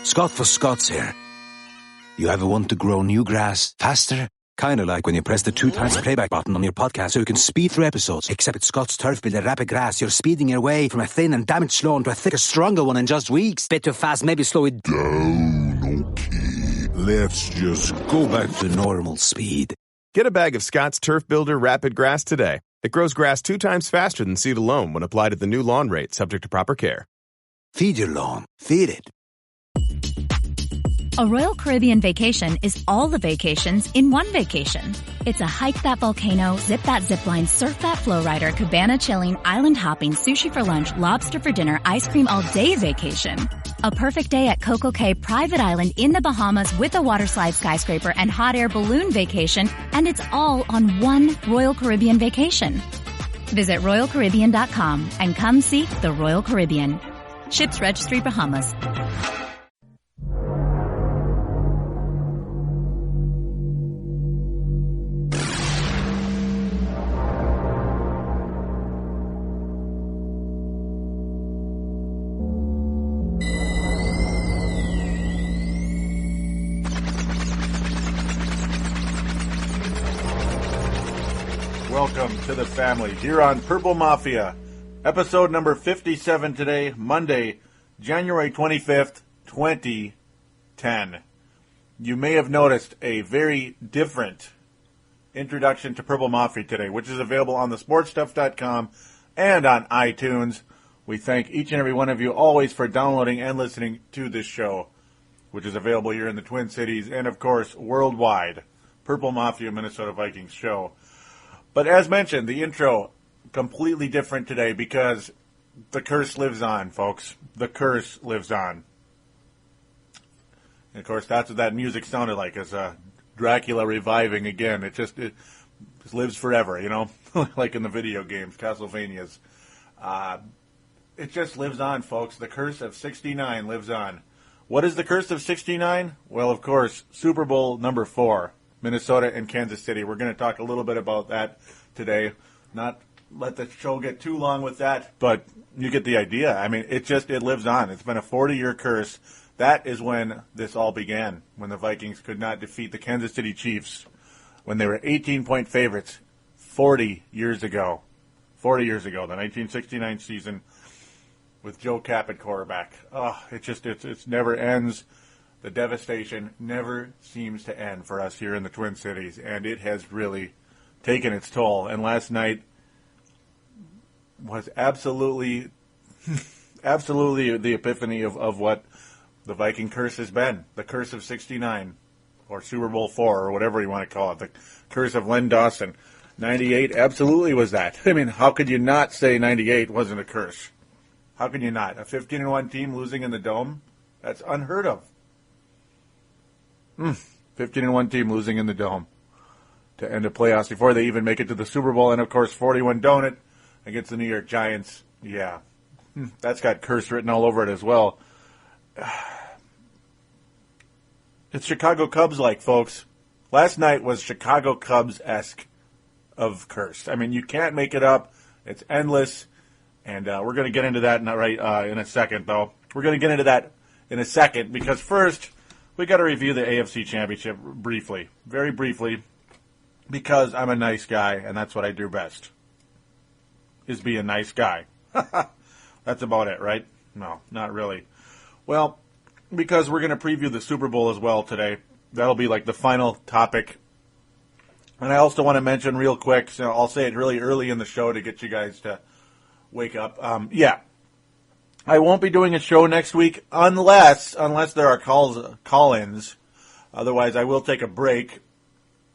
Scott for Scots here. You ever want to grow new grass faster? Kinda like when you press the 2x playback button on your podcast so you can speed through episodes. Except with Scott's Turf Builder Rapid Grass, you're speeding your way from a thin and damaged lawn to a thicker, stronger one in just weeks. Bit too fast, maybe slow it down, okay. Let's just go back to normal speed. Get a bag of Scott's Turf Builder Rapid Grass today. It grows grass 2 times faster than seed alone when applied at the new lawn rate, subject to proper care. Feed your lawn. Feed it. A Royal Caribbean vacation is all the vacations in one vacation. It's a hike that volcano, zip that zipline, surf that flow rider, cabana chilling, island hopping, sushi for lunch, lobster for dinner, ice cream all day vacation. A perfect day at Coco Cay Private Island in the Bahamas with a waterslide skyscraper and hot air balloon vacation, and it's all on one Royal Caribbean vacation. Visit RoyalCaribbean.com and come see the Royal Caribbean. Ships Registry, Bahamas. Welcome to the family here on Purple Mafia, episode number 57 today, Monday, January 25th, 2010. You may have noticed a very different introduction to Purple Mafia today, which is available on thesportstuff.com and on iTunes. We thank each and every one of you always for downloading and listening to this show, which is available here in the Twin Cities and, of course, worldwide. Purple Mafia Minnesota Vikings show. But as mentioned, the intro, completely different today because the curse lives on, folks. The curse lives on. And, of course, that's what that music sounded like, as Dracula reviving again. It just lives forever, you know, like in the video games, Castlevania's. It just lives on, folks. The curse of 69 lives on. What is the curse of 69? Well, of course, Super Bowl number 4. Minnesota and Kansas City. We're going to talk a little bit about that today. Not let the show get too long with that, but you get the idea. I mean, it lives on. It's been a 40-year curse. That is when this all began, when the Vikings could not defeat the Kansas City Chiefs, when they were 18-point favorites 40 years ago. 40 years ago, the 1969 season with Joe Cap at quarterback. Oh, it never ends. The devastation never seems to end for us here in the Twin Cities, and it has really taken its toll. And last night was absolutely the epiphany of what the Viking curse has been. The curse of 69, or Super Bowl 4, or whatever you want to call it. The curse of Len Dawson. 98 absolutely was that. I mean, how could you not say 98 wasn't a curse? How can you not? A 15-1 team losing in the Dome? That's unheard of. 15-1 team losing in the Dome to end the playoffs before they even make it to the Super Bowl. And, of course, 41 donut against the New York Giants. Yeah, that's got curse written all over it as well. It's Chicago Cubs-like, folks. Last night was Chicago Cubs-esque of curse. I mean, you can't make it up. It's endless. And we're going to get into that in a second, though. We're going to get into that in a second because first we got to review the AFC Championship briefly, very briefly, because I'm a nice guy, and that's what I do best, is be a nice guy. That's about it, right? No, not really. Well, because we're going to preview the Super Bowl as well today. That'll be like the final topic. And I also want to mention real quick, so I'll say it really early in the show to get you guys to wake up. I won't be doing a show next week unless there are call-ins. Otherwise, I will take a break.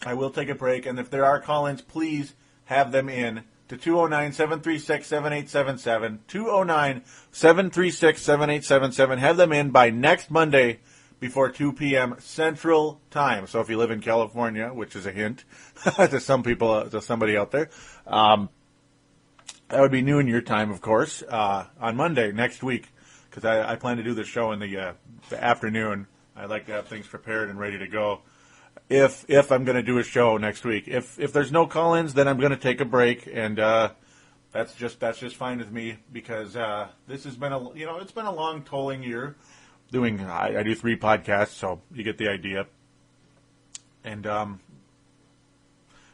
And if there are call-ins, please have them in to 209-736-7877. 209-736-7877. Have them in by next Monday before 2 p.m. Central Time. So if you live in California, which is a hint to some people, to somebody out there, that would be noon your time, of course, on Monday next week, because I plan to do the show in the afternoon. I like to have things prepared and ready to go. If I'm going to do a show next week, if there's no call-ins, then I'm going to take a break, and that's just fine with me because this has been it's been a long tolling year, I do 3 podcasts, so you get the idea. And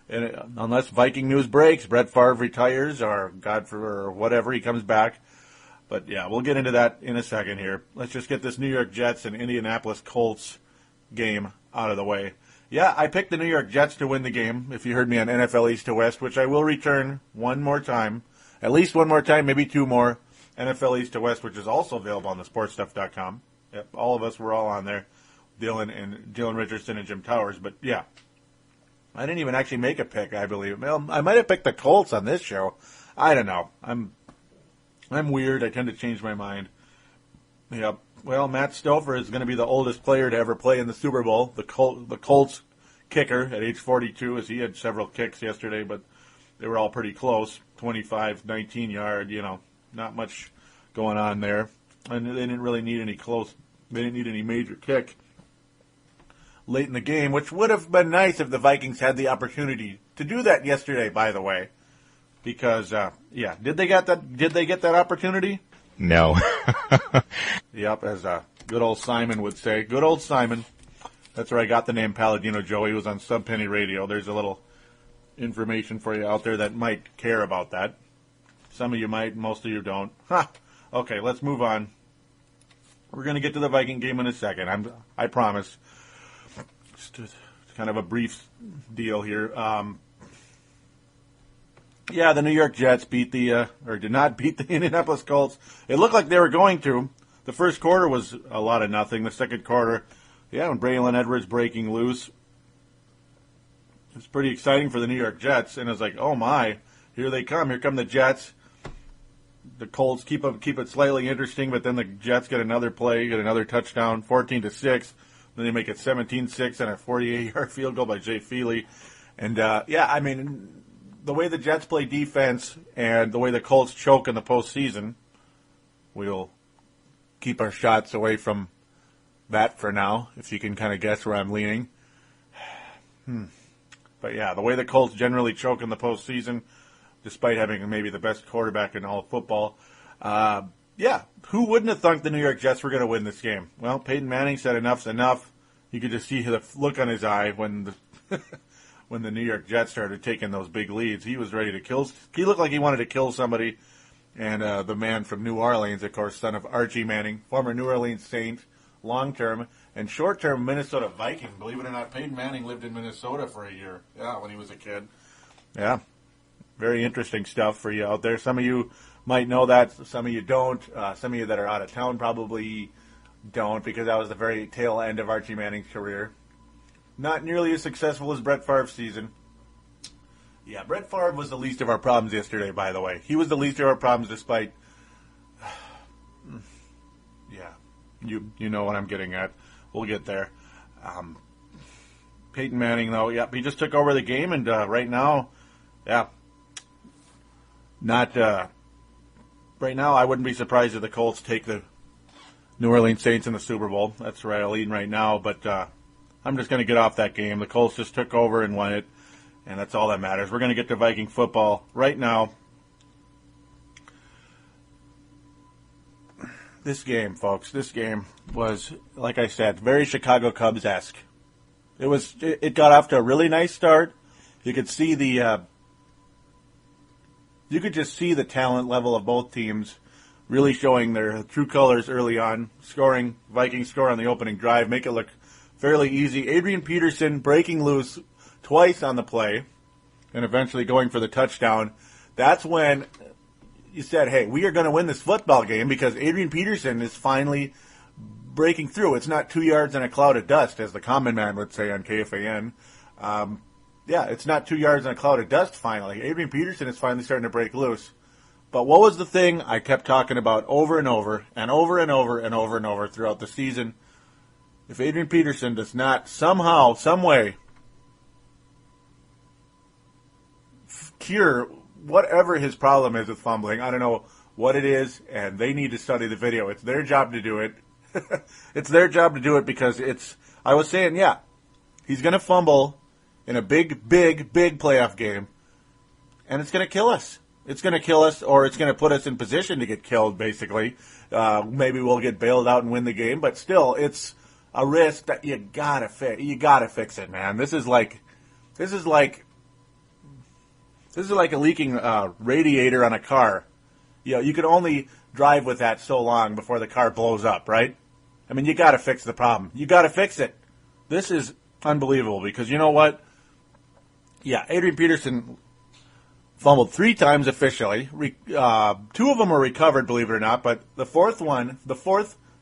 unless Viking news breaks, Brett Favre retires, or or whatever, he comes back. But yeah, we'll get into that in a second here. Let's just get this New York Jets and Indianapolis Colts game out of the way. Yeah, I picked the New York Jets to win the game, if you heard me on NFL East to West, which I will return one more time. At least one more time, maybe 2 more. NFL East to West, which is also available on the sportstuff.com. Yep, all of us were all on there. Dylan Richardson and Jim Towers. But yeah, I didn't even actually make a pick, I believe. Well, I might have picked the Colts on this show. I don't know. I'm weird. I tend to change my mind. Yep. Well, Matt Stouffer is going to be the oldest player to ever play in the Super Bowl. The Colts kicker at age 42, as he had several kicks yesterday, but they were all pretty close. 25, 19 yard, not much going on there. And they didn't really need any they didn't need any major kick late in the game, which would have been nice if the Vikings had the opportunity to do that yesterday, by the way. Because, did they get that opportunity? No. Yep, as good old Simon would say. Good old Simon. That's where I got the name Palladino Joe. He was on Sub Penny Radio. There's a little information for you out there that might care about that. Some of you might, most of you don't. Okay, let's move on. We're going to get to the Viking game in a second. I promise. Just kind of a brief deal here. The New York Jets did not beat the Indianapolis Colts. It looked like they were going to. The first quarter was a lot of nothing. The second quarter, when Braylon Edwards breaking loose, it was pretty exciting for the New York Jets. And it was like, oh my, here they come. Here come the Jets. The Colts keep it slightly interesting, but then the Jets get another play, get another touchdown, 14-6. Then they make it 17-6 and a 48-yard field goal by Jay Feely. And, the way the Jets play defense and the way the Colts choke in the postseason, we'll keep our shots away from that for now, if you can kind of guess where I'm leaning. But yeah, the way the Colts generally choke in the postseason, despite having maybe the best quarterback in all of football, who wouldn't have thought the New York Jets were going to win this game? Well, Peyton Manning said enough's enough. You could just see the look on his eye when the New York Jets started taking those big leads. He was ready to kill. He looked like he wanted to kill somebody. And the man from New Orleans, of course, son of Archie Manning, former New Orleans Saint, long-term, and short-term Minnesota Viking. Believe it or not, Peyton Manning lived in Minnesota for a year, when he was a kid. Yeah, very interesting stuff for you out there. Some of you might know that, some of you don't. Some of you that are out of town probably don't, because that was the very tail end of Archie Manning's career. Not nearly as successful as Brett Favre's season. Yeah, Brett Favre was the least of our problems yesterday, by the way. He was the least of our problems despite... you know what I'm getting at. We'll get there. Peyton Manning, though, he just took over the game, and right now, right now, I wouldn't be surprised if the Colts take the New Orleans Saints in the Super Bowl. That's where I lean right now, but I'm just going to get off that game. The Colts just took over and won it, and that's all that matters. We're going to get to Viking football right now. This game, folks, was, like I said, very Chicago Cubs-esque. It got off to a really nice start. You could see you could just see the talent level of both teams really showing their true colors early on. Vikings score on the opening drive, make it look fairly easy. Adrian Peterson breaking loose twice on the play and eventually going for the touchdown. That's when you said, hey, we are going to win this football game because Adrian Peterson is finally breaking through. It's not 2 yards in a cloud of dust, as the common man would say on KFAN. It's not 2 yards in a cloud of dust finally. Adrian Peterson is finally starting to break loose. But what was the thing I kept talking about over and over and over and over and over and over throughout the season? If Adrian Peterson does not somehow, some way, cure whatever his problem is with fumbling, I don't know what it is, and they need to study the video. It's their job to do it. It's their job to do it because I was saying, he's going to fumble in a big, big, big playoff game, and it's going to kill us. It's going to kill us, or it's going to put us in position to get killed, basically. Maybe we'll get bailed out and win the game, but still, it's a risk that you gotta fix. You gotta fix it, man. This is like a leaking radiator on a car. You know, you can only drive with that so long before the car blows up, right? I mean, you gotta fix the problem. You gotta fix it. This is unbelievable because you know what? Yeah, Adrian Peterson fumbled 3 times officially. 2 of them were recovered, believe it or not, but the fourth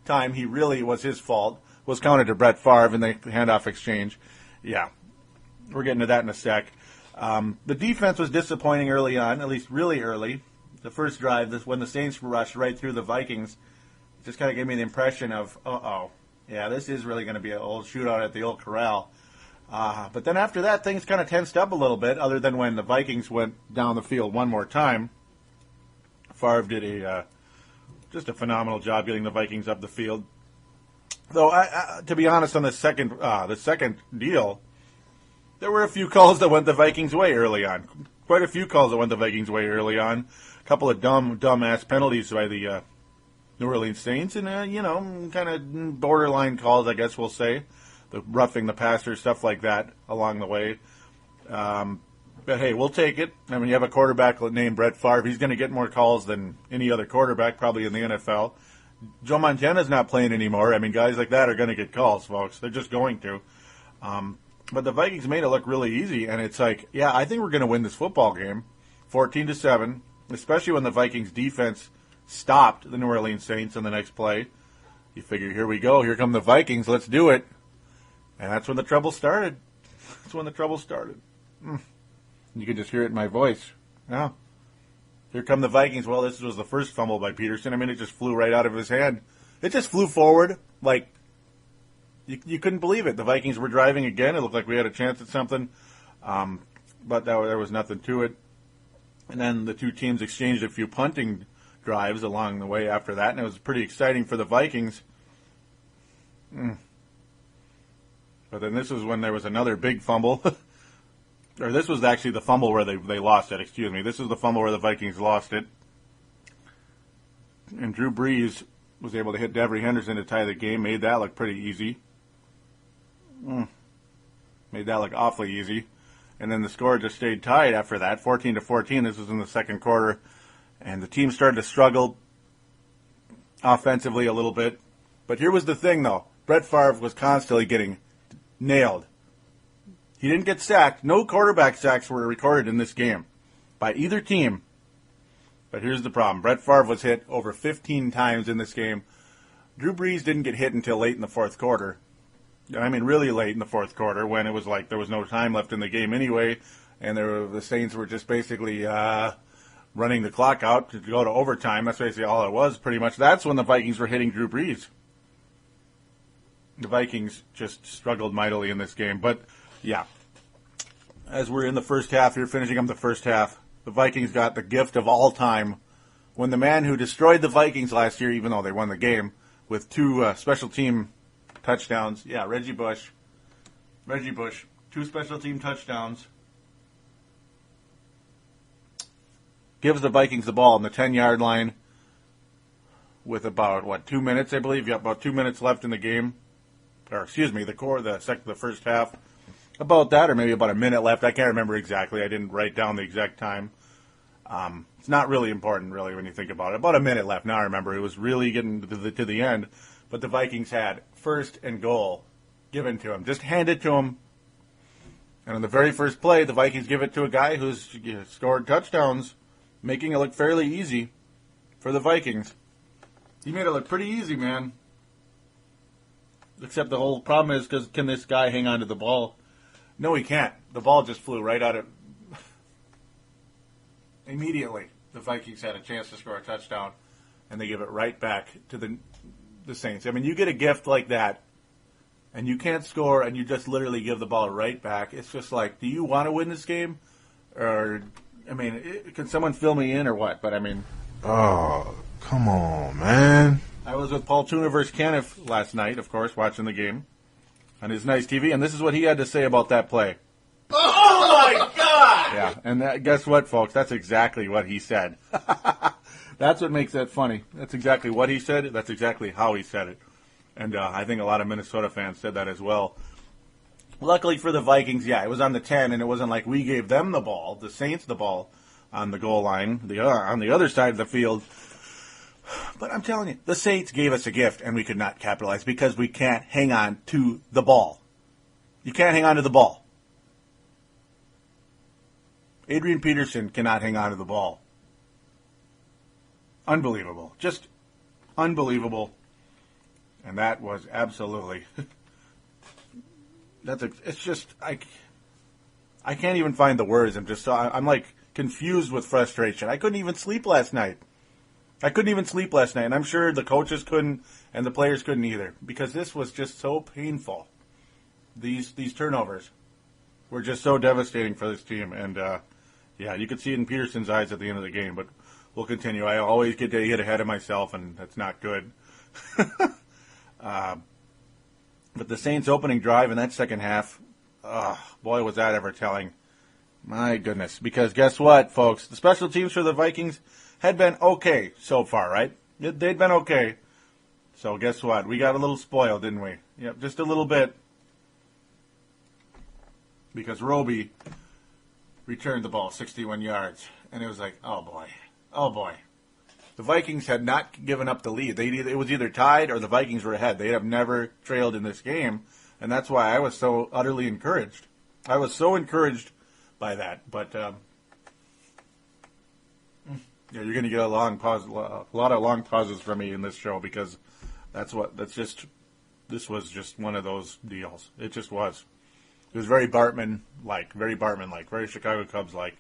time he really was his fault, was counted to Brett Favre in the handoff exchange. Yeah, we're getting to that in a sec. The defense was disappointing early on, at least really early. The first drive, when the Saints rushed right through the Vikings, it just kind of gave me the impression of, yeah, this is really going to be an old shootout at the old corral. But then after that, things kind of tensed up a little bit, other than when the Vikings went down the field one more time. Favre did just a phenomenal job getting the Vikings up the field. Though, to be honest, on the second deal, there were a few calls that went the Vikings' way early on. Quite a few calls that went the Vikings' way early on. A couple of dumb-ass penalties by the New Orleans Saints, and, kind of borderline calls, I guess we'll say. The roughing the passer, stuff like that along the way. But, hey, we'll take it. I mean, you have a quarterback named Brett Favre. He's going to get more calls than any other quarterback probably in the NFL. Joe Montana's not playing anymore. I mean, guys like that are going to get calls, folks. They're just going to. But the Vikings made it look really easy, and it's like, yeah, I think we're going to win this football game, 14-7, especially when the Vikings defense stopped the New Orleans Saints on the next play. You figure, here we go. Here come the Vikings. Let's do it. And that's when the trouble started. You could just hear it in my voice. Yeah. Here come the Vikings. Well, this was the first fumble by Peterson. I mean, it just flew right out of his hand. It just flew forward like you couldn't believe it. The Vikings were driving again. It looked like we had a chance at something, but there was nothing to it. And then the two teams exchanged a few punting drives along the way after that, and it was pretty exciting for the Vikings. But then this was when there was another big fumble. Or this was actually the fumble where they lost it, excuse me. This was the fumble where the Vikings lost it. And Drew Brees was able to hit Devery Henderson to tie the game. Made that look pretty easy. Made that look awfully easy. And then the score just stayed tied after that, 14-14. This was in the second quarter. And the team started to struggle offensively a little bit. But here was the thing, though. Brett Favre was constantly getting nailed. He didn't get sacked. No quarterback sacks were recorded in this game by either team. But here's the problem. Brett Favre was hit over 15 times in this game. Drew Brees didn't get hit until late in the fourth quarter. I mean, really late in the fourth quarter when it was like there was no time left in the game anyway, and the Saints were just basically running the clock out to go to overtime. That's basically all it was, pretty much. That's when the Vikings were hitting Drew Brees. The Vikings just struggled mightily in this game, but yeah, as we're in the first half, you're finishing up the first half, the Vikings got the gift of all time when the man who destroyed the Vikings last year, even though they won the game, with 2 special team touchdowns. Yeah, Reggie Bush, 2 special team touchdowns. Gives the Vikings the ball on the 10-yard line with about, 2 minutes, I believe. You got about 2 minutes left in the game. Or, excuse me, the first half. About that, or maybe about a minute left. I can't remember exactly. I didn't write down the exact time. It's not really important, really, when you think about it. About a minute left. Now I remember. It was really getting to the end. But the Vikings had first and goal given to them. Just handed to them. And on the very first play, the Vikings give it to a guy who's scored touchdowns, making it look fairly easy for the Vikings. He made it look pretty easy, man. Except the whole problem is, can this guy hang on to the ball? No, he can't. The ball just flew right out of... Immediately, the Vikings had a chance to score a touchdown, and they give it right back to the Saints. I mean, you get a gift like that, and you can't score, and you just literally give the ball right back. It's just like, do you want to win this game? Or, I mean, can someone fill me in or what? But, I mean... Oh, come on, man. I was with Paul Tuna versus Caniff last night, of course, watching the game on his nice TV, and this is what he had to say about that play. Oh, my God! Yeah, and guess what, folks? That's exactly what he said. That's what makes that funny. That's exactly what he said. That's exactly how he said it. And I think a lot of Minnesota fans said that as well. Luckily for the Vikings, yeah, it was on the 10, and it wasn't like we gave them the ball, the Saints the ball, on the goal line, on the other side of the field. But I'm telling you, the Saints gave us a gift, and we could not capitalize because we can't hang on to the ball. You can't hang on to the ball. Adrian Peterson cannot hang on to the ball. Unbelievable. Just unbelievable. And that was absolutely... it's just... I can't even find the words. I'm like confused with frustration. I couldn't even sleep last night. And I'm sure the coaches couldn't and the players couldn't either because this was just so painful. These turnovers were just so devastating for this team. And, yeah, you could see it in Peterson's eyes at the end of the game, but we'll continue. I always get ahead of myself, and that's not good. But the Saints' opening drive in that second half, boy, was that ever telling. My goodness. Because guess what, folks? The special teams for the Vikings had been okay so far, right? They'd been okay. So guess what? We got a little spoiled, didn't we? Yep, just a little bit. Because Roby returned the ball 61 yards. And it was like, oh boy. The Vikings had not given up the lead. It was either tied or the Vikings were ahead. They have never trailed in this game. And that's why I was so utterly encouraged. I was so encouraged by that. But, yeah, you're going to get a lot of long pauses from me in this show because this was just one of those deals. It just was. It was very Bartman-like, very Chicago Cubs-like.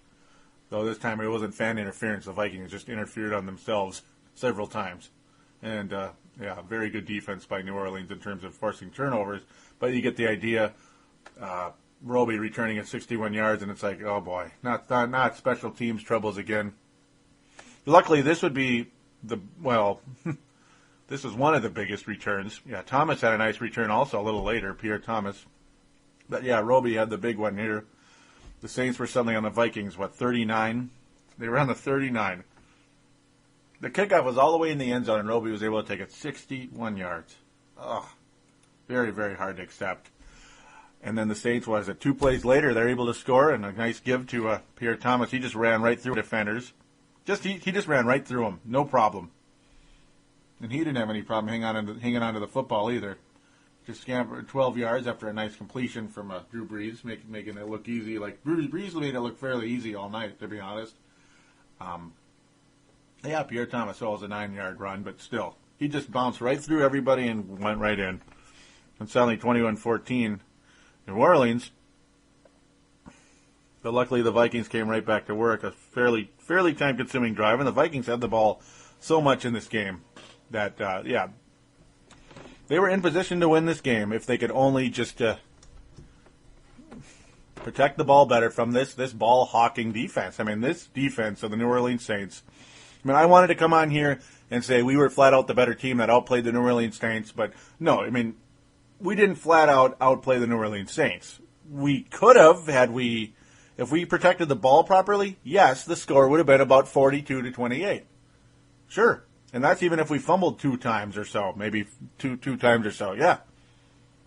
Though this time it wasn't fan interference. The Vikings just interfered on themselves several times. And, yeah, very good defense by New Orleans in terms of forcing turnovers. But you get the idea. Roby returning at 61 yards, and it's like, oh boy, not special teams troubles again. Luckily, this would be this was one of the biggest returns. Yeah, Thomas had a nice return also a little later, Pierre Thomas. But yeah, Roby had the big one here. The Saints were suddenly on the Vikings, 39? They were on the 39. The kickoff was all the way in the end zone, and Roby was able to take it 61 yards. Oh, very, very hard to accept. And then the Saints, 2 plays later, they're able to score, and a nice give to Pierre Thomas. He just ran right through defenders. He just ran right through them, no problem. And he didn't have any problem hanging on to the football either. Just scampered 12 yards after a nice completion from Drew Brees, making it look easy. Like Brees made it look fairly easy all night, to be honest. Yeah, Pierre Thomas was a 9-yard run, but still, he just bounced right through everybody and went right in. And suddenly 21-14, New Orleans. But luckily, the Vikings came right back to work. A fairly time-consuming drive, and the Vikings had the ball so much in this game that they were in position to win this game if they could only just protect the ball better from this ball-hawking defense. I mean, this defense of the New Orleans Saints. I mean, I wanted to come on here and say we were flat out the better team that outplayed the New Orleans Saints, but no, I mean, we didn't flat out outplay the New Orleans Saints. We could have if we protected the ball properly. Yes, the score would have been about 42-28. Sure. And that's even if we fumbled 2 times or so, maybe two times or so. Yeah.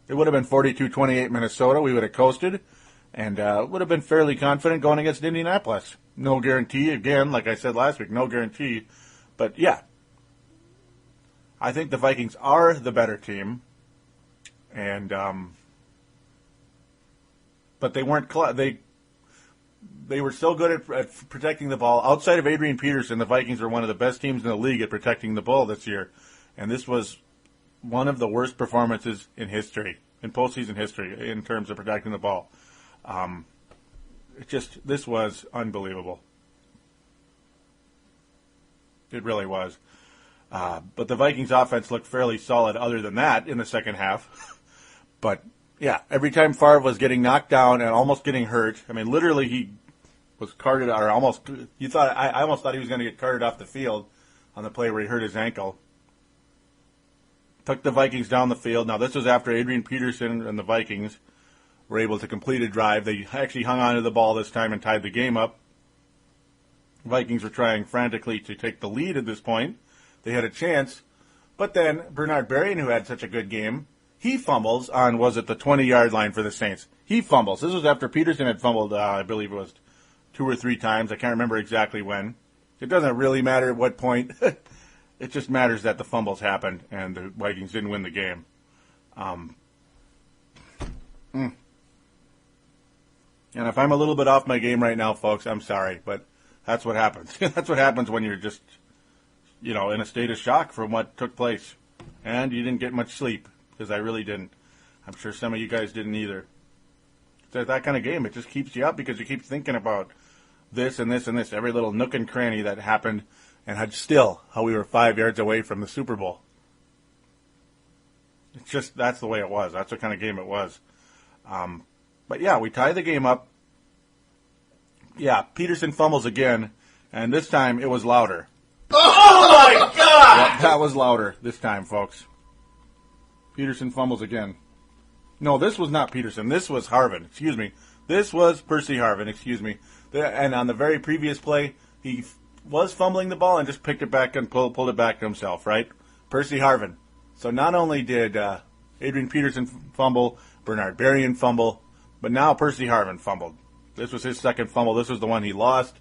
It would have been 42-28 Minnesota. We would have coasted and would have been fairly confident going against Indianapolis. No guarantee. Again, like I said last week, no guarantee. But, yeah. I think the Vikings are the better team. And, but they weren't, they were so good at protecting the ball. Outside of Adrian Peterson, the Vikings were one of the best teams in the league at protecting the ball this year. And this was one of the worst performances in history, in postseason history, in terms of protecting the ball. This was unbelievable. It really was. But the Vikings offense looked fairly solid other than that in the second half. But, yeah, every time Favre was getting knocked down and almost getting hurt, I mean, literally he was carted, or almost, I almost thought he was going to get carted off the field on the play where he hurt his ankle. Took the Vikings down the field. Now, this was after Adrian Peterson and the Vikings were able to complete a drive. They actually hung on to the ball this time and tied the game up. Vikings were trying frantically to take the lead at this point. They had a chance. But then Bernard Berrien, who had such a good game, he fumbles on, was it the 20-yard line for the Saints? He fumbles. This was after Peterson had fumbled, I believe it was 2 or 3 times. I can't remember exactly when. It doesn't really matter at what point. It just matters that the fumbles happened and the Vikings didn't win the game. And if I'm a little bit off my game right now, folks, I'm sorry, but that's what happens. That's what happens when you're just, in a state of shock from what took place. And you didn't get much sleep, because I really didn't. I'm sure some of you guys didn't either. It's that kind of game. It just keeps you up because you keep thinking about this and this and this, every little nook and cranny that happened, and how we were 5 yards away from the Super Bowl. It's just, that's the way it was. That's what kind of game it was. But yeah, we tie the game up. Yeah, Peterson fumbles again, and this time it was louder. Oh my God! Yep, that was louder this time, folks. Peterson fumbles again. No, this was not Peterson. This was Harvin. Excuse me. This was Percy Harvin. Excuse me. And on the very previous play, he was fumbling the ball and just picked it back and pulled it back to himself, right? Percy Harvin. So not only did Adrian Peterson fumble, Bernard Berrien fumble, but now Percy Harvin fumbled. This was his second fumble. This was the one he lost.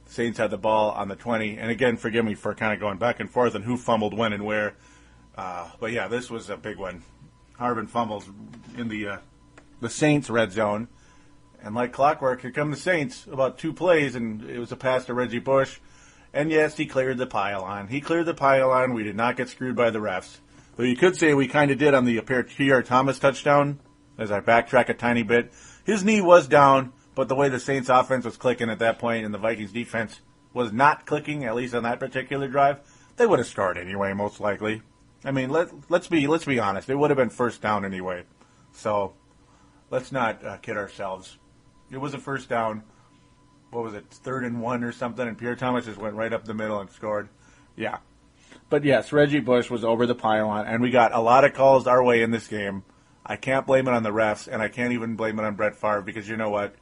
The Saints had the ball on the 20. And again, forgive me for kind of going back and forth on who fumbled when and where. But yeah, this was a big one. Harvin fumbles in the Saints' red zone. And like clockwork, here come the Saints. About 2 plays, and it was a pass to Reggie Bush. And yes, he cleared the pylon. We did not get screwed by the refs. Though you could say we kind of did on the Pierre Thomas touchdown, as I backtrack a tiny bit. His knee was down, but the way the Saints offense was clicking at that point and the Vikings defense was not clicking, at least on that particular drive, they would have scored anyway, most likely. I mean, let's be honest. It would have been first down anyway. So let's not kid ourselves. It was a first down. What was it, 3rd and 1 or something, and Pierre Thomas just went right up the middle and scored. Yeah. But yes, Reggie Bush was over the pylon, and we got a lot of calls our way in this game. I can't blame it on the refs, and I can't even blame it on Brett Favre, because you know what?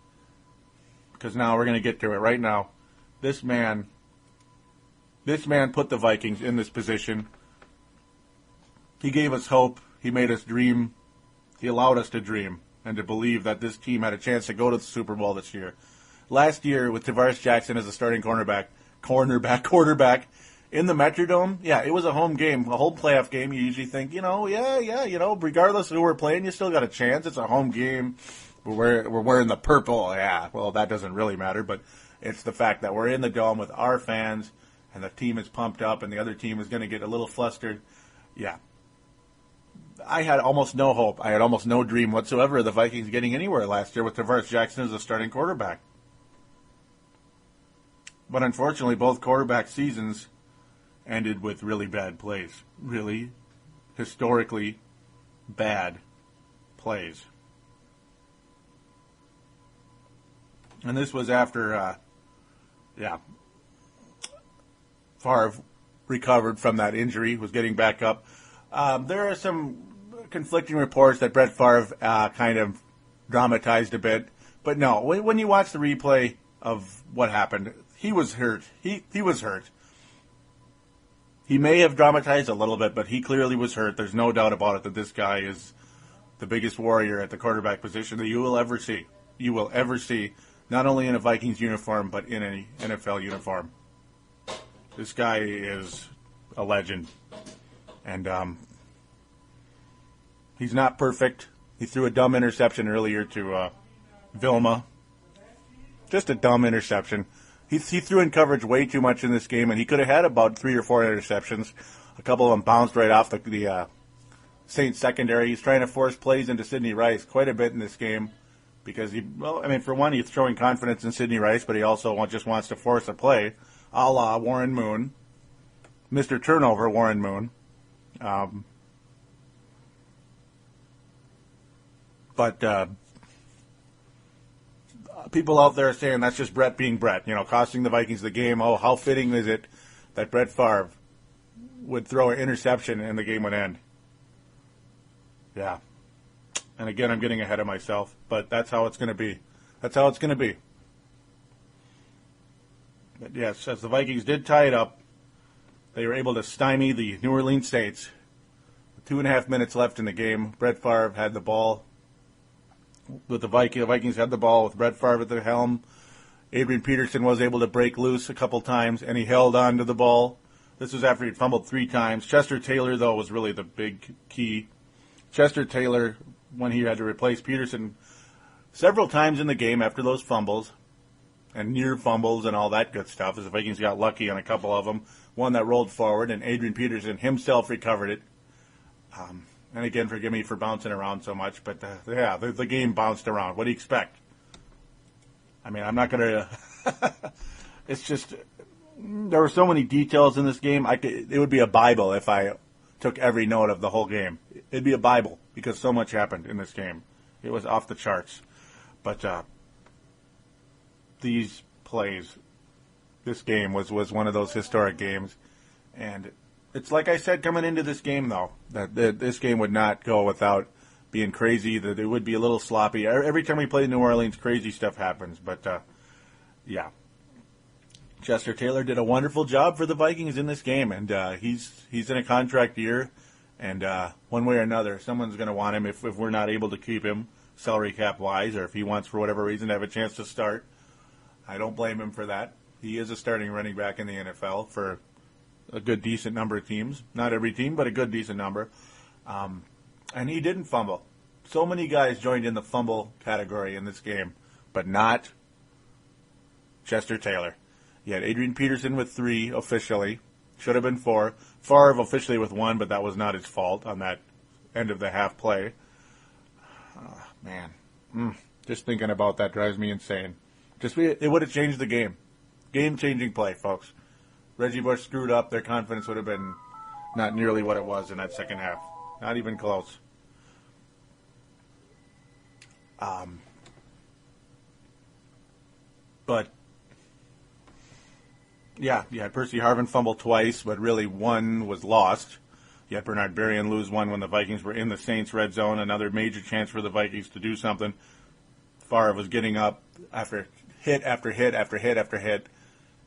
Because now we're going to get to it right now. This man put the Vikings in this position. He gave us hope. He made us dream. He allowed us to dream and to believe that this team had a chance to go to the Super Bowl this year. Last year, with Tavares Jackson as the starting quarterback in the Metrodome, yeah, it was a home game, a whole playoff game. You usually think, regardless of who we're playing, you still got a chance. It's a home game. We're wearing the purple. Yeah, well, that doesn't really matter, but it's the fact that we're in the dome with our fans, and the team is pumped up, and the other team is going to get a little flustered. Yeah. I had almost no hope. I had almost no dream whatsoever of the Vikings getting anywhere last year with Tavares Jackson as the starting quarterback. But unfortunately, both quarterback seasons ended with really bad plays. Really historically bad plays. And this was after, Favre recovered from that injury, was getting back up. There are some conflicting reports that Brett Favre kind of dramatized a bit. But no, when you watch the replay of what happened, he was hurt. He was hurt. He may have dramatized a little bit, but he clearly was hurt. There's no doubt about it that this guy is the biggest warrior at the quarterback position that you will ever see. You will ever see, not only in a Vikings uniform, but in an NFL uniform. This guy is a legend. And he's not perfect. He threw a dumb interception earlier to Vilma. Just a dumb interception. He threw in coverage way too much in this game, and he could have had about 3 or 4 interceptions. A couple of them bounced right off the Saints secondary. He's trying to force plays into Sidney Rice quite a bit in this game because for one, he's throwing confidence in Sidney Rice, but he also just wants to force a play, a la Warren Moon, Mr. Turnover Warren Moon. But people out there are saying that's just Brett being Brett, costing the Vikings the game. Oh, how fitting is it that Brett Favre would throw an interception and the game would end? Yeah. And again, I'm getting ahead of myself, but that's how it's going to be. That's how it's going to be. But yes, as the Vikings did tie it up, they were able to stymie the New Orleans Saints. With 2.5 minutes left in the game, Brett Favre had the ball. With the Vikings had the ball with Brett Favre at the helm. Adrian Peterson was able to break loose a couple times, and he held on to the ball. This was after he'd fumbled 3 times. Chester Taylor, though, was really the big key. Chester Taylor, when he had to replace Peterson several times in the game after those fumbles, and near fumbles and all that good stuff, as the Vikings got lucky on a couple of them. One that rolled forward, and Adrian Peterson himself recovered it. And again, forgive me for bouncing around so much, but the game bounced around. What do you expect? I mean, I'm not going to... It's just... There were so many details in this game. It would be a Bible if I took every note of the whole game. It'd be a Bible because so much happened in this game. It was off the charts. But these plays, this game was one of those historic games. And it's like I said coming into this game, though, that this game would not go without being crazy, that it would be a little sloppy. Every time we play New Orleans, crazy stuff happens. But, yeah. Chester Taylor did a wonderful job for the Vikings in this game, and he's in a contract year, and one way or another, someone's going to want him if we're not able to keep him salary cap-wise, or if he wants, for whatever reason, to have a chance to start. I don't blame him for that. He is a starting running back in the NFL for a good, decent number of teams. Not every team, but a good, decent number. And he didn't fumble. So many guys joined in the fumble category in this game, but not Chester Taylor. You had Adrian Peterson with 3 officially. Should have been 4. Favre officially with 1, but that was not his fault on that end of the half play. Man. Just thinking about that drives me insane. It would have changed the game. Game-changing play, folks. Reggie Bush screwed up. Their confidence would have been not nearly what it was in that second half. Not even close. But... yeah, you had Percy Harvin fumble twice, but really one was lost. You had Bernard Berrien lose one when the Vikings were in the Saints' red zone. Another major chance for the Vikings to do something. Favre was getting up after hit after hit after hit after hit,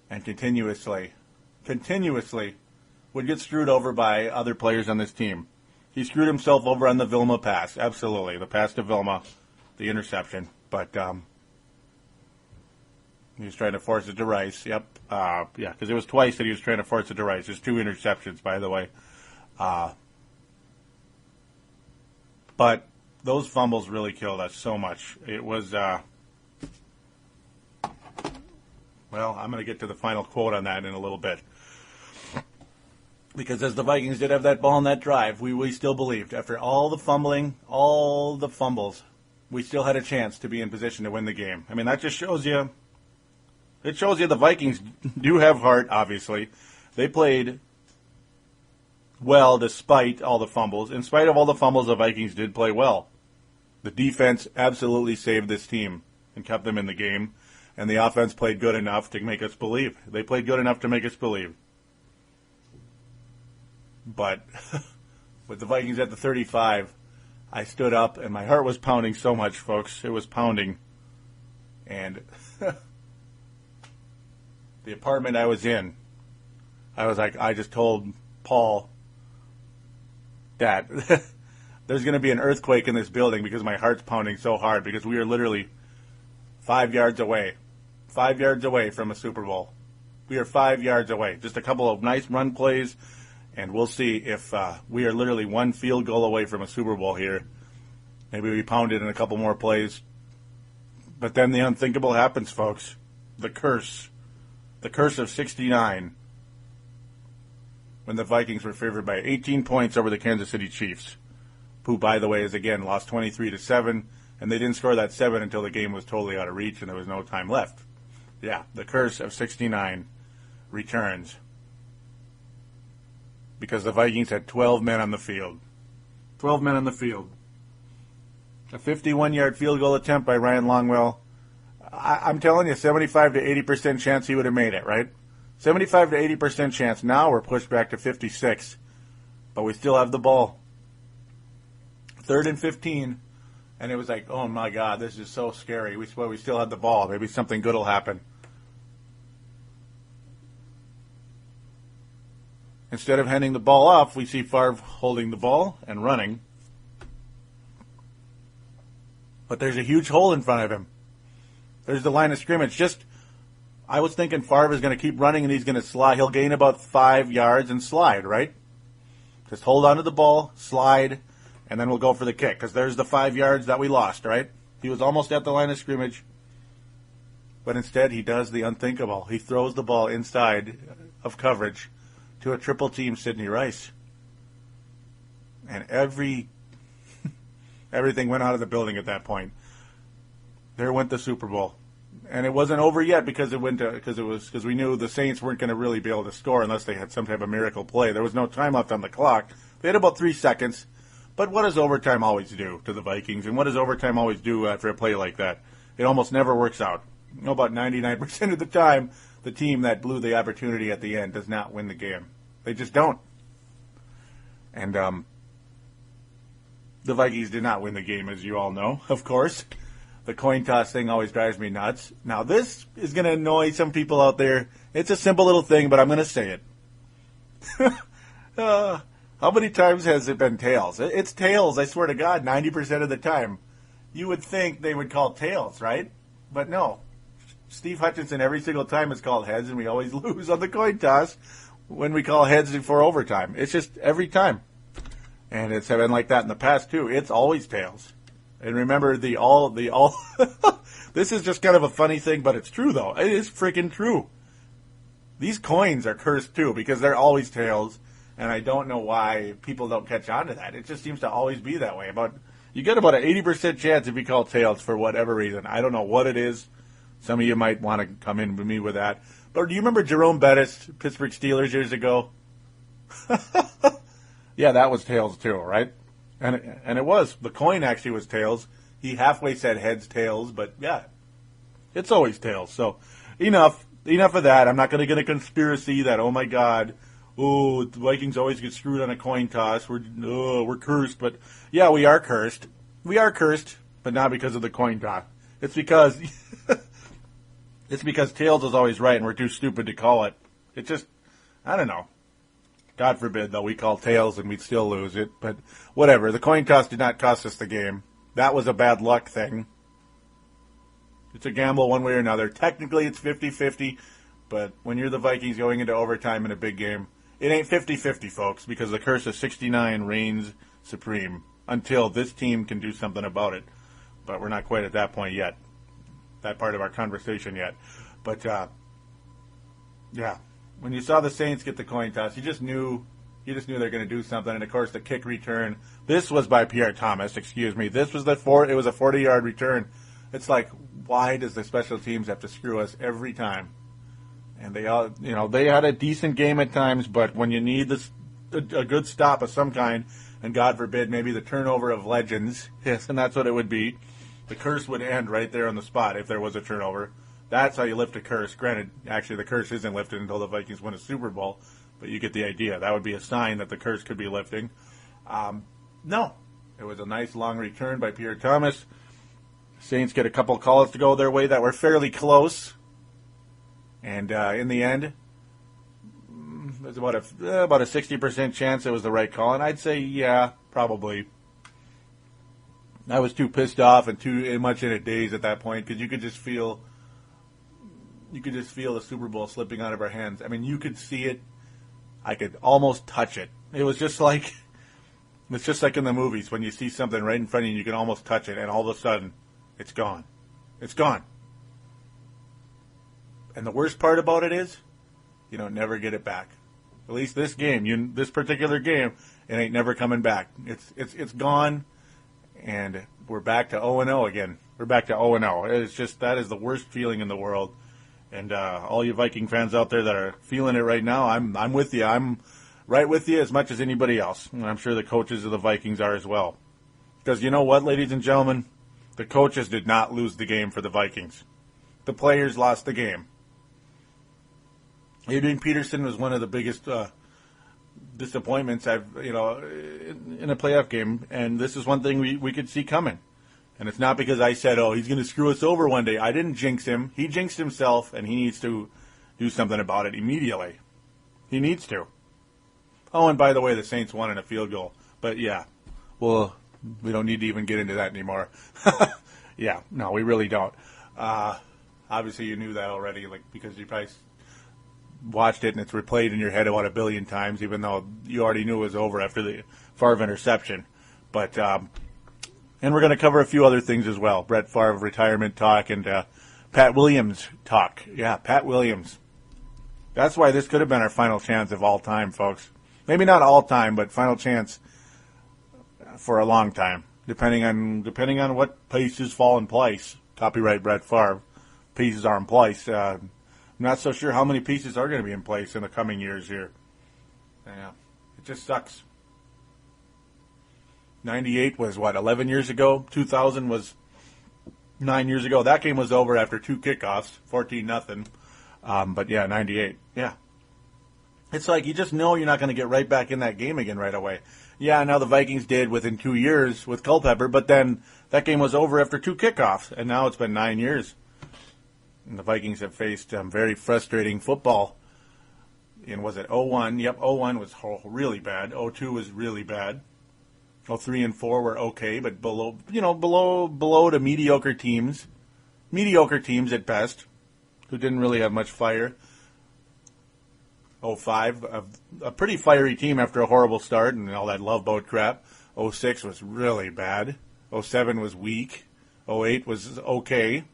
and continuously would get screwed over by other players on this team. He screwed himself over on the Vilma pass, absolutely. The pass to Vilma, the interception. But he was trying to force it to Rice. Yep. Yeah, because it was twice that he was trying to force it to Rice. There's 2 interceptions, by the way. But those fumbles really killed us so much. It was, well, I'm going to get to the final quote on that in a little bit. Because as the Vikings did have that ball in that drive, we still believed. After all the fumbling, all the fumbles, we still had a chance to be in position to win the game. I mean, that just shows you... It shows you the Vikings do have heart, obviously. They played well despite all the fumbles. In spite of all the fumbles, the Vikings did play well. The defense absolutely saved this team and kept them in the game. And the offense played good enough to make us believe. They played good enough to make us believe. But with the Vikings at the 35, I stood up and my heart was pounding so much, folks. It was pounding. And... the apartment I was in, I was like, I just told Paul that there's going to be an earthquake in this building because my heart's pounding so hard because we are literally 5 yards away from a Super Bowl. We are 5 yards away. Just a couple of nice run plays, and we'll see if we are literally 1 field goal away from a Super Bowl here. Maybe we pound it in a couple more plays. But then the unthinkable happens, folks. The curse of 69, when the Vikings were favored by 18 points over the Kansas City Chiefs, who, by the way, is again lost 23-7, and they didn't score that 7 until the game was totally out of reach and there was no time left. Yeah, the curse of 69 returns because the Vikings had 12 men on the field. 12 men on the field. A 51-yard field goal attempt by Ryan Longwell. I'm telling you, 75 to 80% chance he would have made it, right? 75 to 80% chance. Now we're pushed back to 56, but we still have the ball. 3rd and 15. And it was like, oh my God, this is so scary. We still had the ball. Maybe something good will happen. Instead of handing the ball off, we see Favre holding the ball and running. But there's a huge hole in front of him. There's the line of scrimmage. I was thinking Favre is going to keep running and he's going to slide. He'll gain about 5 yards and slide, right? Just hold on to the ball, slide, and then we'll go for the kick. Because there's the 5 yards that we lost, right? He was almost at the line of scrimmage. But instead, he does the unthinkable. He throws the ball inside of coverage to a triple team Sidney Rice. And everything went out of the building at that point. There went the Super Bowl. And it wasn't over yet because we knew the Saints weren't going to really be able to score unless they had some type of miracle play. There was no time left on the clock. They had about 3 seconds. But what does overtime always do to the Vikings? And what does overtime always do after a play like that? It almost never works out. About 99% of the time, the team that blew the opportunity at the end does not win the game. They just don't. And the Vikings did not win the game, as you all know, of course. The coin toss thing always drives me nuts. Now, this is going to annoy some people out there. It's a simple little thing, but I'm going to say it. How many times has it been tails? It's tails, I swear to God, 90% of the time. You would think they would call tails, right? But no. Steve Hutchinson every single time is called heads, and we always lose on the coin toss when we call heads before overtime. It's just every time. And it's been like that in the past, too. It's always tails. And remember, the all. This is just kind of a funny thing, but it's true, though. It is freaking true. These coins are cursed, too, because they're always tails. And I don't know why people don't catch on to that. It just seems to always be that way. You get about an 80% chance if you call tails for whatever reason. I don't know what it is. Some of you might want to come in with me with that. But do you remember Jerome Bettis, Pittsburgh Steelers years ago? Yeah, that was tails too, right? And it was. The coin actually was tails. He halfway said heads, tails, but yeah, it's always tails. So enough of that. I'm not going to get a conspiracy that, oh my God, the Vikings always get screwed on a coin toss. We're cursed. But yeah, we are cursed. We are cursed, but not because of the coin toss. It's because tails is always right and we're too stupid to call it. It just, I don't know. God forbid, though, we call tails and we'd still lose it. But whatever. The coin toss did not cost us the game. That was a bad luck thing. It's a gamble one way or another. Technically, it's 50-50. But when you're the Vikings going into overtime in a big game, it ain't 50-50, folks, because the curse of 69 reigns supreme until this team can do something about it. But we're not quite at that point yet. That part of our conversation yet. But, yeah. When you saw the Saints get the coin toss, you just knew they're going to do something. And, of course, the kick return. This was by Pierre Thomas, excuse me. This was it was a 40-yard return. It's like, why does the special teams have to screw us every time? And they had a decent game at times, but when you need a good stop of some kind, and God forbid, maybe the turnover of legends, yes, and that's what it would be, the curse would end right there on the spot if there was a turnover. That's how you lift a curse. Granted, actually, the curse isn't lifted until the Vikings win a Super Bowl, but you get the idea. That would be a sign that the curse could be lifting. No. It was a nice long return by Pierre Thomas. Saints get a couple calls to go their way that were fairly close. And in the end, there's about a 60% chance it was the right call. And I'd say, yeah, probably. I was too pissed off and too much in a daze at that point because you could just feel the Super Bowl slipping out of our hands. I mean, you could see it. I could almost touch it. It was just like, it's just like in the movies when you see something right in front of you, you can almost touch it, and all of a sudden, it's gone. It's gone. And the worst part about it is, you don't never get it back. At least this game, this particular game, it ain't never coming back. It's gone, and we're back to 0-0 again. We're back to 0-0. It's just, that is the worst feeling in the world. And all you Viking fans out there that are feeling it right now, I'm with you. I'm right with you as much as anybody else. And I'm sure the coaches of the Vikings are as well. Because you know what, ladies and gentlemen? The coaches did not lose the game for the Vikings. The players lost the game. Adrian Peterson was one of the biggest disappointments in a playoff game, and this is one thing we could see coming. And it's not because I said, oh, he's going to screw us over one day. I didn't jinx him. He jinxed himself, and he needs to do something about it immediately. He needs to. Oh, and by the way, the Saints won in a field goal. But, yeah, well, we don't need to even get into that anymore. Yeah, no, we really don't. Obviously, you knew that already, like because you probably watched it and it's replayed in your head about 1 billion times, even though you already knew it was over after the Favre interception. But and we're going to cover a few other things as well. Brett Favre retirement talk and Pat Williams talk. Yeah, Pat Williams. That's why this could have been our final chance of all time, folks. Maybe not all time, but final chance for a long time, depending on what pieces fall in place. Copyright Brett Favre. Pieces are in place. I'm not so sure how many pieces are going to be in place in the coming years here. Yeah, it just sucks. 98 was, 11 years ago? 2000 was 9 years ago. That game was over after 2 kickoffs, 14-0. But, yeah, 98. Yeah. It's like you just know you're not going to get right back in that game again right away. Yeah, now the Vikings did within 2 years with Culpepper, but then that game was over after 2 kickoffs, and now it's been 9 years. And the Vikings have faced very frustrating football. And was it 0-1? Yep, 0-1 was really bad. 0-2 was really bad. 0-3 and 4 were okay, but below the mediocre teams at best, who didn't really have much fire. 0-5, a pretty fiery team after a horrible start and all that love boat crap. 0-6 was really bad. 0-7 was weak. 0-8 was okay,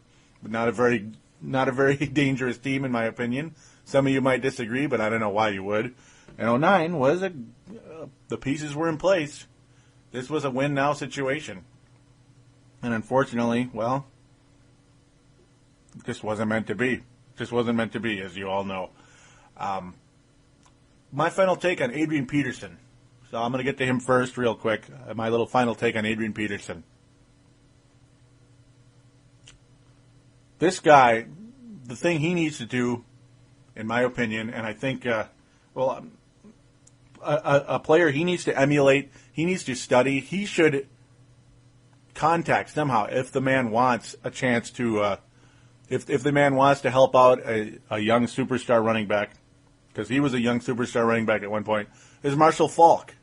but not a very dangerous team in my opinion. Some of you might disagree, but I don't know why you would. And 0-9 was the pieces were in place. This was a win-now situation. And unfortunately, well, this wasn't meant to be. Just wasn't meant to be, as you all know. My final take on Adrian Peterson. So I'm going to get to him first real quick. My little final take on Adrian Peterson. This guy, the thing he needs to do, in my opinion, and I think, a player he needs to emulate, he needs to study, he should contact somehow if the man wants a chance to, if the man wants to help out a young superstar running back, because he was a young superstar running back at one point, is Marshall Faulk.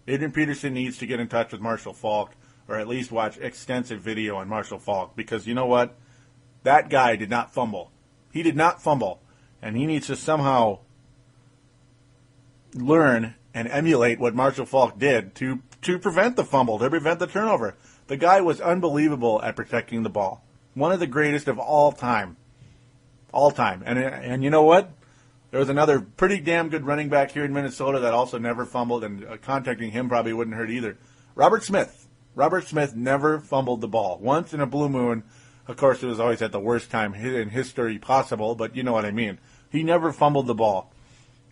Adrian Peterson needs to get in touch with Marshall Faulk, or at least watch extensive video on Marshall Faulk, because you know what? That guy did not fumble. He did not fumble. And he needs to somehow learn and emulate what Marshall Faulk did to prevent the fumble, to prevent the turnover. The guy was unbelievable at protecting the ball. One of the greatest of all time. All time. And you know what? There was another pretty damn good running back here in Minnesota that also never fumbled, and contacting him probably wouldn't hurt either. Robert Smith. Robert Smith never fumbled the ball. Once in a blue moon. Of course, it was always at the worst time in history possible, but you know what I mean. He never fumbled the ball.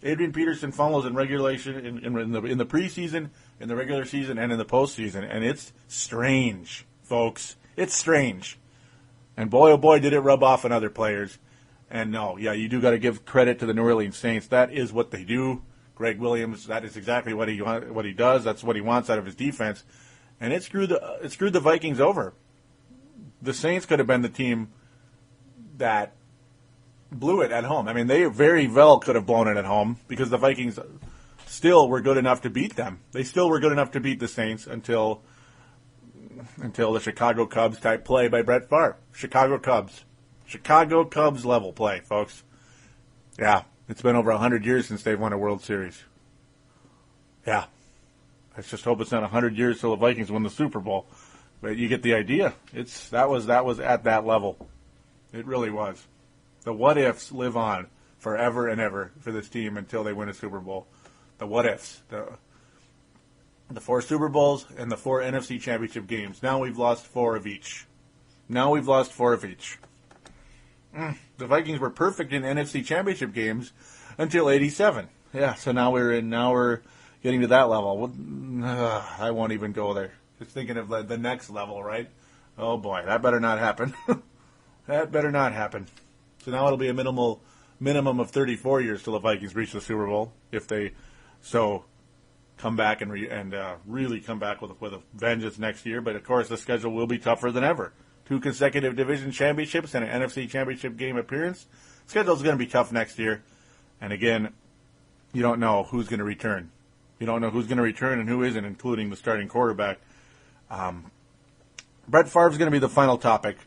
Adrian Peterson fumbles in regulation, in the preseason, in the regular season, and in the postseason, and it's strange, folks. It's strange. And boy, oh boy, did it rub off on other players. And no, yeah, you do got to give credit to the New Orleans Saints. That is what they do. Greg Williams, that is exactly what he does. That's what he wants out of his defense. And it screwed the Vikings over. The Saints could have been the team that blew it at home. I mean, they very well could have blown it at home because the Vikings still were good enough to beat them. They still were good enough to beat the Saints until the Chicago Cubs type play by Brett Favre. Chicago Cubs level play, folks. Yeah, it's been over 100 years since they've won a World Series. Yeah. Let's just hope it's not 100 years till the Vikings win the Super Bowl. But you get the idea. That was at that level. It really was. The what ifs live on forever and ever for this team until they win a Super Bowl. The what ifs. The 4 Super Bowls and the 4 NFC Championship games. Now we've lost 4 of each. The Vikings were perfect in NFC Championship games until '87. Yeah, so now we're getting to that level. I won't even go there. Just thinking of the next level, right? Oh boy, that better not happen. That better not happen. So now it'll be a minimum of 34 years till the Vikings reach the Super Bowl, if they so come back and really come back with a vengeance next year. But, of course, the schedule will be tougher than ever. 2 consecutive division championships and an NFC championship game appearance. Schedule's going to be tough next year. And, again, you don't know who's going to return. You don't know who's going to return and who isn't, including the starting quarterback. Brett Favre's going to be the final topic.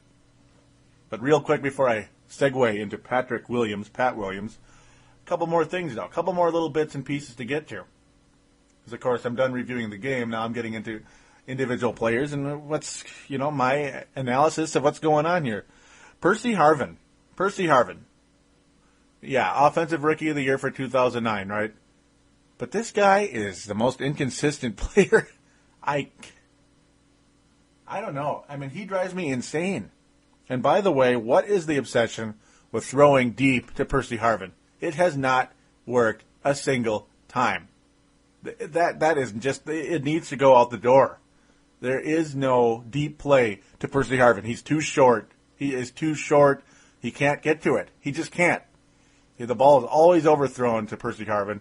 But real quick before I segue into Pat Williams, a couple more things, though. A couple more little bits and pieces to get to. Because, of course, I'm done reviewing the game. Now I'm getting into individual players and what's, my analysis of what's going on here. Percy Harvin. Yeah, Offensive Rookie of the Year for 2009, right? But this guy is the most inconsistent player. I don't know. I mean, he drives me insane. And by the way, what is the obsession with throwing deep to Percy Harvin? It has not worked a single time. That is just, it needs to go out the door. There is no deep play to Percy Harvin. He's too short. He is too short. He can't get to it. He just can't. The ball is always overthrown to Percy Harvin.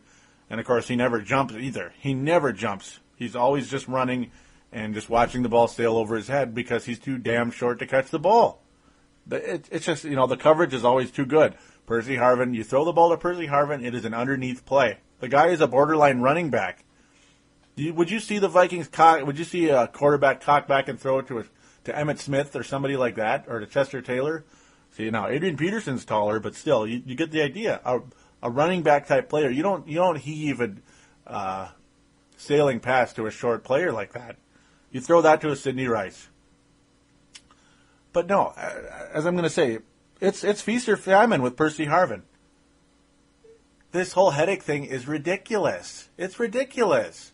And, of course, he never jumps either. He never jumps. He's always just running and just watching the ball sail over his head because he's too damn short to catch the ball. It's just, the coverage is always too good. Percy Harvin, you throw the ball to Percy Harvin, it is an underneath play. The guy is a borderline running back. Would you see the Vikings would you see a quarterback cock back and throw it to Emmitt Smith or somebody like that, or to Chester Taylor? See, now Adrian Peterson's taller, but still, you get the idea. A running back type player, you don't heave a sailing pass to a short player like that. You throw that to a Sidney Rice. But no, as I'm going to say, it's feast or famine with Percy Harvin. This whole headache thing is ridiculous. It's ridiculous.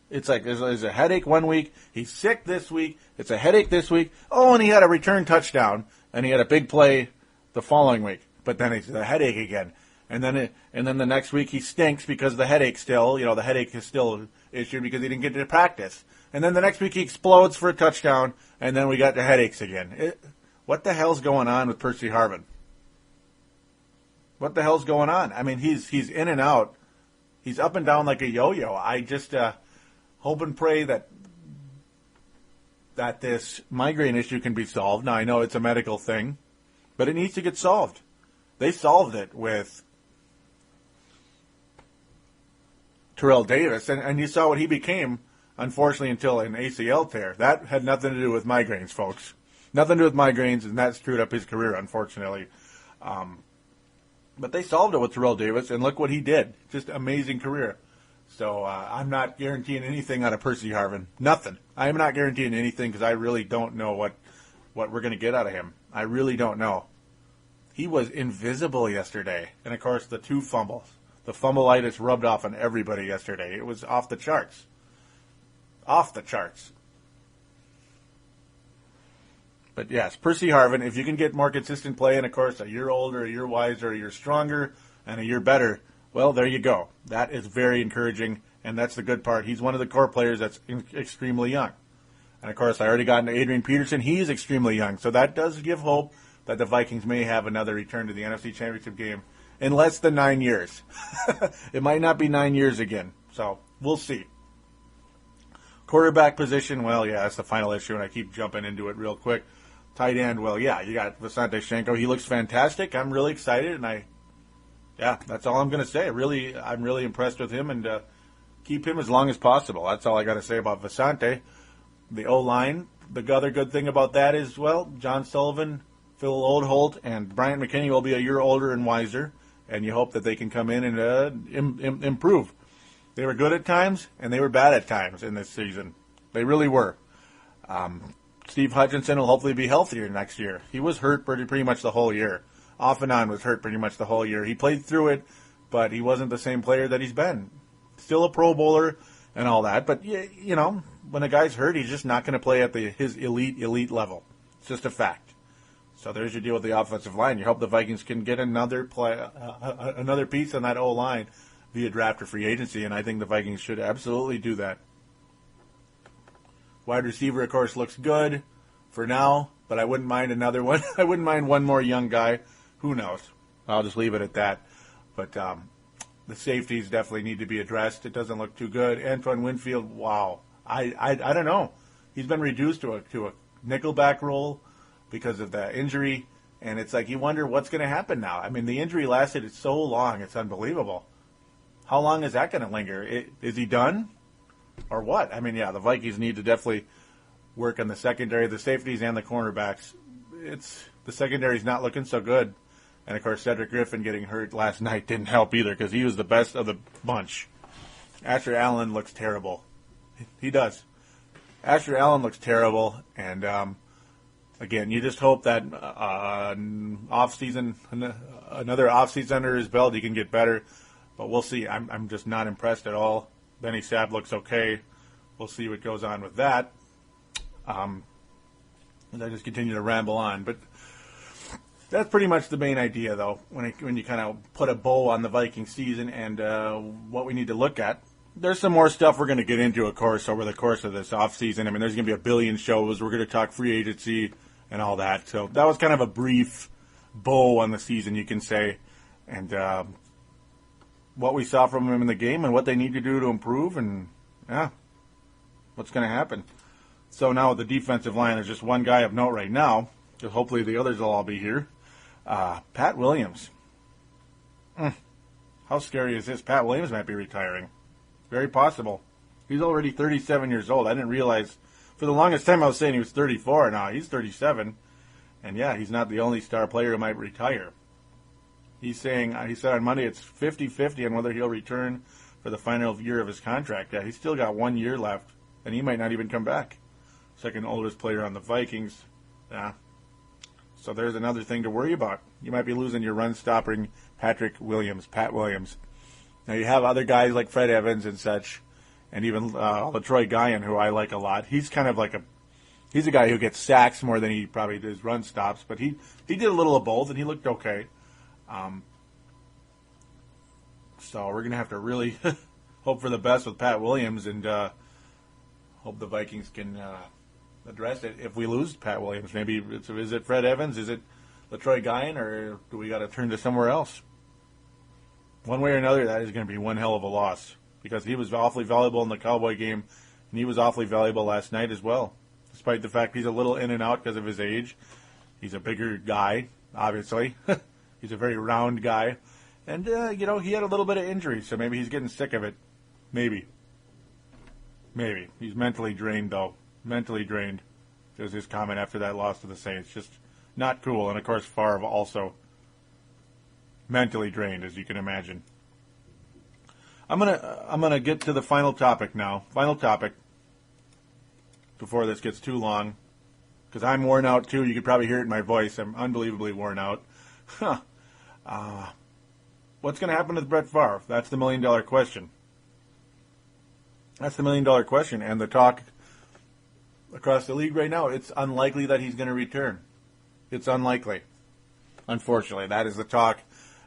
It's like there's a headache one week. He's sick this week. It's a headache this week. Oh, and he had a return touchdown, and he had a big play the following week. But then it's a headache again. And then the next week he stinks because the headache the headache is still issued because he didn't get to practice. And then the next week he explodes for a touchdown, and then we got the headaches again. What the hell's going on with Percy Harvin? What the hell's going on? I mean, he's in and out. He's up and down like a yo-yo. I just hope and pray that this migraine issue can be solved. Now, I know it's a medical thing, but it needs to get solved. They solved it with Terrell Davis, and you saw what he became, unfortunately, until an ACL tear. That had nothing to do with migraines, folks. Nothing to do with migraines, and that screwed up his career, unfortunately. But they solved it with Terrell Davis, and look what he did. Just amazing career. So I'm not guaranteeing anything out of Percy Harvin. Nothing. I am not guaranteeing anything because I really don't know what we're going to get out of him. I really don't know. He was invisible yesterday. And, of course, the 2 fumbles. The fumbleitis rubbed off on everybody yesterday. It was off the charts. Off the charts. But, yes, Percy Harvin, if you can get more consistent play, and, of course, a year older, a year wiser, a year stronger, and a year better, well, there you go. That is very encouraging, and that's the good part. He's one of the core players that's extremely young. And, of course, I already got into Adrian Peterson. He's extremely young, so that does give hope that the Vikings may have another return to the NFC Championship game in less than 9 years. It might not be 9 years again, so we'll see. Quarterback position, well, yeah, that's the final issue, and I keep jumping into it real quick. Tight end, well, yeah, you got Visanthe Shenko. He looks fantastic. I'm really excited, and that's all I'm going to say. I'm really impressed with him, and keep him as long as possible. That's all I got to say about Visanthe. The O-line, the other good thing about that is, well, John Sullivan, Phil Oldholt, and Bryant McKinney will be a year older and wiser, and you hope that they can come in and improve. They were good at times, and they were bad at times in this season. They really were. Steve Hutchinson will hopefully be healthier next year. He was hurt pretty much the whole year. Off and on was hurt pretty much the whole year. He played through it, but he wasn't the same player that he's been. Still a Pro Bowler and all that, but, when a guy's hurt, he's just not going to play at his elite level. It's just a fact. So there's your deal with the offensive line. You hope the Vikings can get another piece on that O-line via draft or free agency, and I think the Vikings should absolutely do that. Wide receiver, of course, looks good for now, but I wouldn't mind another one. I wouldn't mind one more young guy. Who knows? I'll just leave it at that. But The safeties definitely need to be addressed. It doesn't look too good. Antoine Winfield, wow. I don't know. He's been reduced to a nickelback role because of the injury, and it's like you wonder what's going to happen now. I mean, the injury lasted so long, it's unbelievable. How long is that going to linger? Is he done or what? I mean, yeah, the Vikings need to definitely work on the secondary, the safeties, and the cornerbacks. The secondary's not looking so good. And, of course, Cedric Griffin getting hurt last night didn't help either because he was the best of the bunch. Asher Allen looks terrible. He does. Asher Allen looks terrible. And, again, you just hope that another offseason under his belt, he can get better. But we'll see. I'm just not impressed at all. Benny Sabb looks okay. We'll see what goes on with that. As I just continue to ramble on. But that's pretty much the main idea, though, when you kind of put a bow on the Viking season and what we need to look at. There's some more stuff we're going to get into, of course, over the course of this offseason. I mean, there's going to be a billion shows. We're going to talk free agency and all that. So that was kind of a brief bow on the season, you can say, and what we saw from them in the game and what they need to do to improve and, yeah, what's going to happen. So now with the defensive line, there's just one guy of note right now. So hopefully the others will all be here. Pat Williams. How scary is this? Pat Williams might be retiring. Very possible. He's already 37 years old. I didn't realize. For the longest time I was saying he was 34. Now he's 37. And yeah, he's not the only star player who might retire. He said on Monday it's 50-50 on whether he'll return for the final year of his contract. Yeah, he's still got 1 year left, and he might not even come back. Second oldest player on the Vikings. Yeah. So there's another thing to worry about. You might be losing your run-stopping Pat Williams. Now you have other guys like Fred Evans and such, and even LaTroy Guion, who I like a lot. He's kind of like he's a guy who gets sacks more than he probably does run stops, but he did a little of both, and he looked okay. So we're going to have to really hope for the best with Pat Williams and hope the Vikings can address it. If we lose Pat Williams, maybe is it Fred Evans? Is it LaTroy Guion? Or do we got to turn to somewhere else? One way or another, that is going to be one hell of a loss because he was awfully valuable in the Cowboy game, and he was awfully valuable last night as well, despite the fact he's a little in and out because of his age. He's a bigger guy, obviously. He's a very round guy. And, he had a little bit of injury, so maybe he's getting sick of it. Maybe. He's mentally drained, though. Mentally drained. Was his comment after that loss to the Saints. Just not cool. And, of course, Favre also mentally drained, as you can imagine. I'm gonna get to the final topic now. Final topic. Before this gets too long. Because I'm worn out, too. You could probably hear it in my voice. I'm unbelievably worn out. What's going to happen with Brett Favre? That's the million-dollar question. And the talk across the league right now, it's unlikely that he's going to return. It's unlikely. Unfortunately, that is the talk.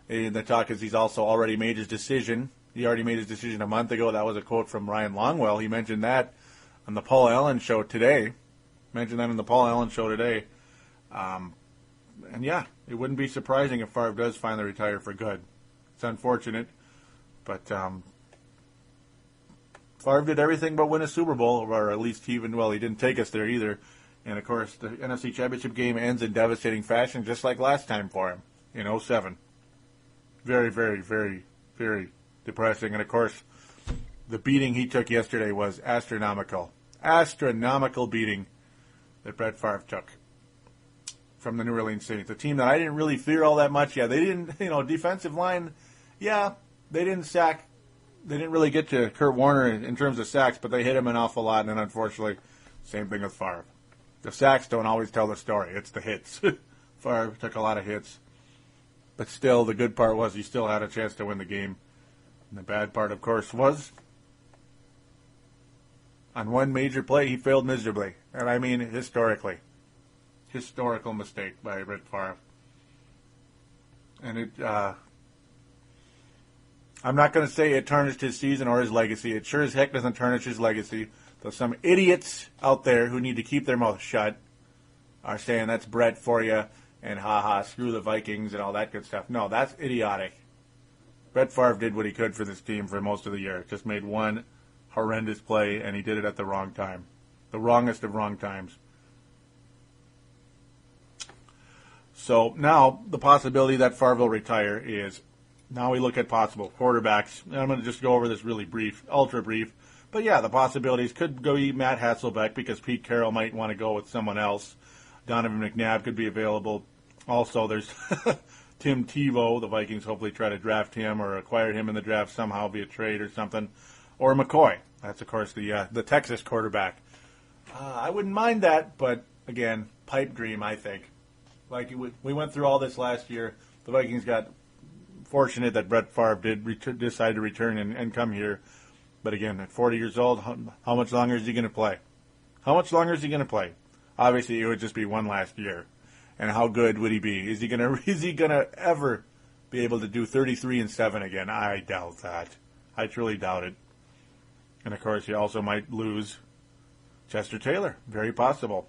And the talk is he's also already made his decision. He already made his decision a month ago. That was a quote from Ryan Longwell. He mentioned that on the Paul Allen show today. And yeah, it wouldn't be surprising if Favre does finally retire for good. It's unfortunate, but Favre did everything but win a Super Bowl, or at least he didn't take us there either. And of course, the NFC Championship game ends in devastating fashion, just like last time for him in 2007. Very, very, very, very depressing. And of course, the beating he took yesterday was astronomical. Astronomical beating that Brett Favre took from the New Orleans Saints, a team that I didn't really fear all that much. Yeah, they didn't, defensive line, yeah, they didn't sack. They didn't really get to Kurt Warner in terms of sacks, but they hit him an awful lot, and then unfortunately, same thing with Favre. The sacks don't always tell the story. It's the hits. Favre took a lot of hits. But still, the good part was he still had a chance to win the game. And the bad part, of course, was on one major play, he failed miserably. And I mean historically. Historical mistake by Brett Favre. And it, I'm not going to say it tarnished his season or his legacy. It sure as heck doesn't tarnish his legacy. Though some idiots out there who need to keep their mouth shut are saying that's Brett for you and ha-ha, screw the Vikings and all that good stuff. No, that's idiotic. Brett Favre did what he could for this team for most of the year. Just made one horrendous play, and he did it at the wrong time. The wrongest of wrong times. So now the possibility that Favre will retire is, now we look at possible quarterbacks. And I'm going to just go over this really brief, ultra brief. But yeah, the possibilities could go Matt Hasselbeck because Pete Carroll might want to go with someone else. Donovan McNabb could be available. Also, there's Tim Tebow. The Vikings hopefully try to draft him or acquire him in the draft somehow via trade or something. Or McCoy. That's, of course, the Texas quarterback. I wouldn't mind that, but, again, pipe dream, I think. Like, we went through all this last year. The Vikings got fortunate that Brett Favre did decide to return and come here. But, again, at 40 years old, how much longer is he going to play? How much longer is he going to play? Obviously, it would just be one last year. And how good would he be? Is he gonna ever be able to do 33-7 again? I doubt that. I truly doubt it. And, of course, he also might lose Chester Taylor. Very possible.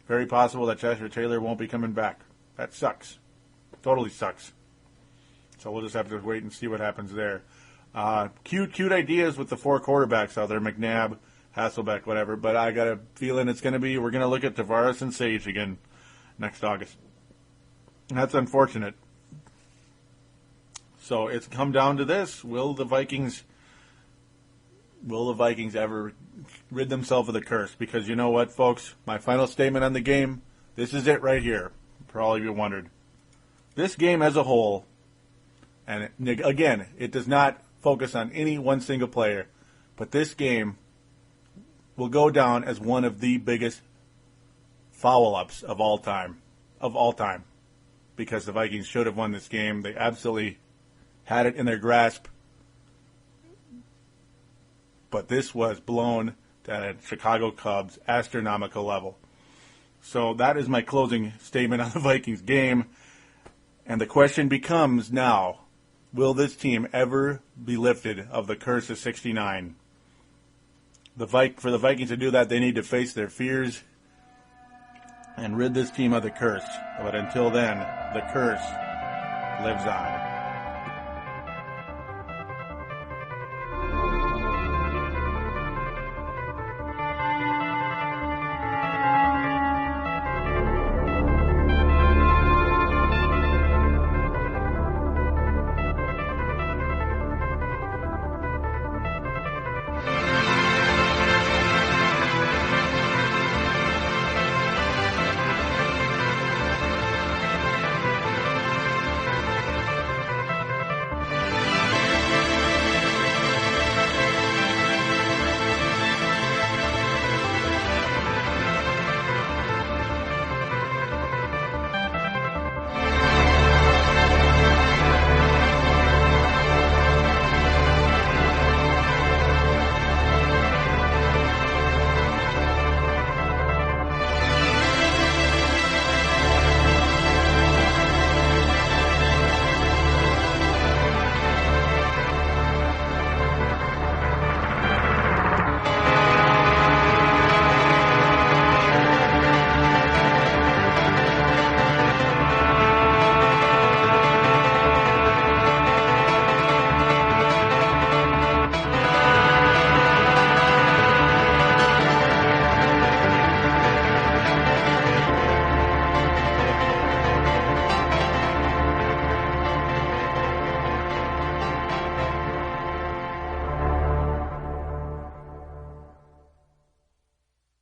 Very possible that Chester Taylor won't be coming back. That sucks. Totally sucks. So we'll just have to wait and see what happens there. Cute ideas with the four quarterbacks out there, McNabb, Hasselbeck, whatever. But I got a feeling we're going to look at Tavares and Sage again next August. And that's unfortunate. So it's come down to this. Will the Vikings ever rid themselves of the curse? Because you know what, folks? My final statement on the game, this is it right here, for all of you wondered. This game as a whole, and again, it does not focus on any one single player, but this game will go down as one of the biggest foul-ups of all time. Because the Vikings should have won this game. They absolutely had it in their grasp. But this was blown at a Chicago Cubs astronomical level. So that is my closing statement on the Vikings game. And the question becomes now, will this team ever be lifted of the curse of 69? For the Vikings to do that, they need to face their fears and rid this team of the curse. But until then, the curse lives on.